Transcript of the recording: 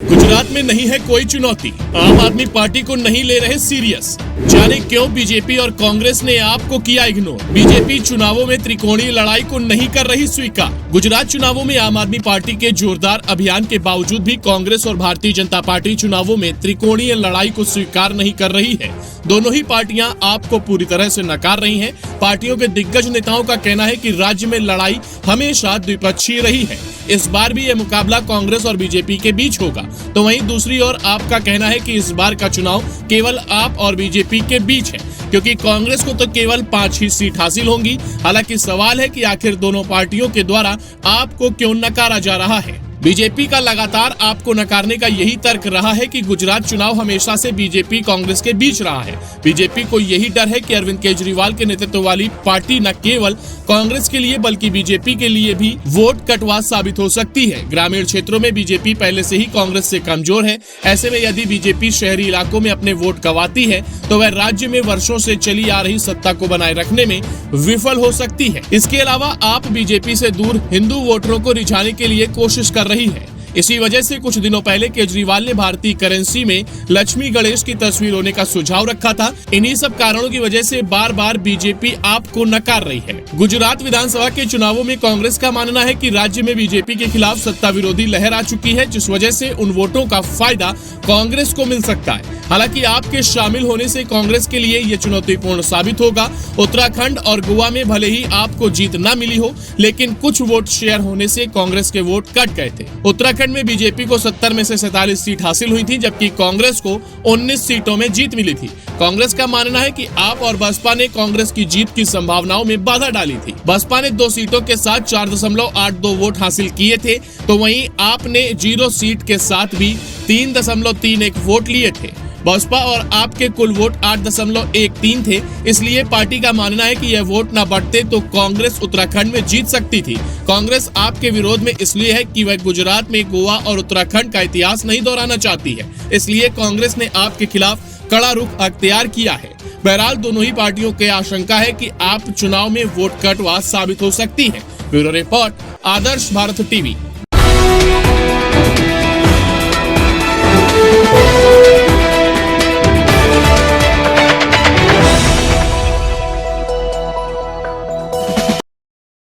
गुजरात में नहीं है कोई चुनौती, आम आदमी पार्टी को नहीं ले रहे सीरियस। जाने क्यों बीजेपी और कांग्रेस ने आपको किया इग्नोर। बीजेपी चुनावों में त्रिकोणीय लड़ाई को नहीं कर रही स्वीकार। गुजरात चुनावों में आम आदमी पार्टी के जोरदार अभियान के बावजूद भी कांग्रेस और भारतीय जनता पार्टी चुनावों में त्रिकोणीय लड़ाई को स्वीकार नहीं कर रही है। दोनों ही पार्टियां आपको पूरी तरह से नकार रही हैं। पार्टियों के दिग्गज नेताओं का कहना है कि राज्य में लड़ाई हमेशा द्विपक्षीय रही है। इस बार भी यह मुकाबला कांग्रेस और बीजेपी के बीच होगा। तो वहीं दूसरी ओर आपका कहना है कि इस बार का चुनाव केवल आप और बीजेपी के बीच है, क्योंकि कांग्रेस को तो केवल 5 ही सीट हासिल होंगी। हालांकि सवाल है कि आखिर दोनों पार्टियों के द्वारा आपको क्यों नकारा जा रहा है। बीजेपी का लगातार आपको नकारने का यही तर्क रहा है कि गुजरात चुनाव हमेशा से बीजेपी कांग्रेस के बीच रहा है। बीजेपी को यही डर है कि अरविंद केजरीवाल के नेतृत्व वाली पार्टी न केवल कांग्रेस के लिए बल्कि बीजेपी के लिए भी वोट कटवा साबित हो सकती है। ग्रामीण क्षेत्रों में बीजेपी पहले से ही कांग्रेस से कमजोर है। ऐसे में यदि बीजेपी शहरी इलाकों में अपने वोट गंवाती है तो वह राज्य में वर्षों से चली आ रही सत्ता को बनाए रखने में विफल हो सकती है। इसके अलावा आप बीजेपी से दूर हिंदू वोटरों को रिझाने के लिए कोशिश कर रही है। इसी वजह से कुछ दिनों पहले केजरीवाल ने भारतीय करेंसी में लक्ष्मी गणेश की तस्वीर होने का सुझाव रखा था। इन्हीं सब कारणों की वजह से बार बार बीजेपी आपको नकार रही है। गुजरात विधानसभा के चुनावों में कांग्रेस का मानना है कि राज्य में बीजेपी के खिलाफ सत्ता विरोधी लहर आ चुकी है, जिस वजह से उन वोटों का फायदा कांग्रेस को मिल सकता है। हालांकि आपके शामिल होने से कांग्रेस के लिए ये चुनौतीपूर्ण साबित होगा। उत्तराखंड और गोवा में भले ही आपको जीत न मिली हो, लेकिन कुछ वोट शेयर होने से कांग्रेस के वोट कट गए थे। उत्तराखंड में बीजेपी को 70 में से 47 सीट हासिल हुई थी, जबकि कांग्रेस को 19 सीटों में जीत मिली थी। कांग्रेस का मानना है कि आप और बसपा ने कांग्रेस की जीत की संभावनाओं में बाधा डाली थी। बसपा ने 2 सीटों के साथ 4.82 वोट हासिल किए थे, तो वहीं आपने 0 सीट के साथ भी 3.31 वोट लिए थे। बसपा और आपके कुल वोट 8.13 थे। इसलिए पार्टी का मानना है कि यह वोट न बढ़ते तो कांग्रेस उत्तराखंड में जीत सकती थी। कांग्रेस आपके विरोध में इसलिए है कि वह गुजरात में गोवा और उत्तराखंड का इतिहास नहीं दोहराना चाहती है। इसलिए कांग्रेस ने आपके खिलाफ कड़ा रुख अख्तियार किया है। बहरहाल दोनों ही पार्टियों की आशंका है कि आप चुनाव में वोट कटवा साबित हो सकती है। ब्यूरो रिपोर्ट, आदर्श भारत टीवी।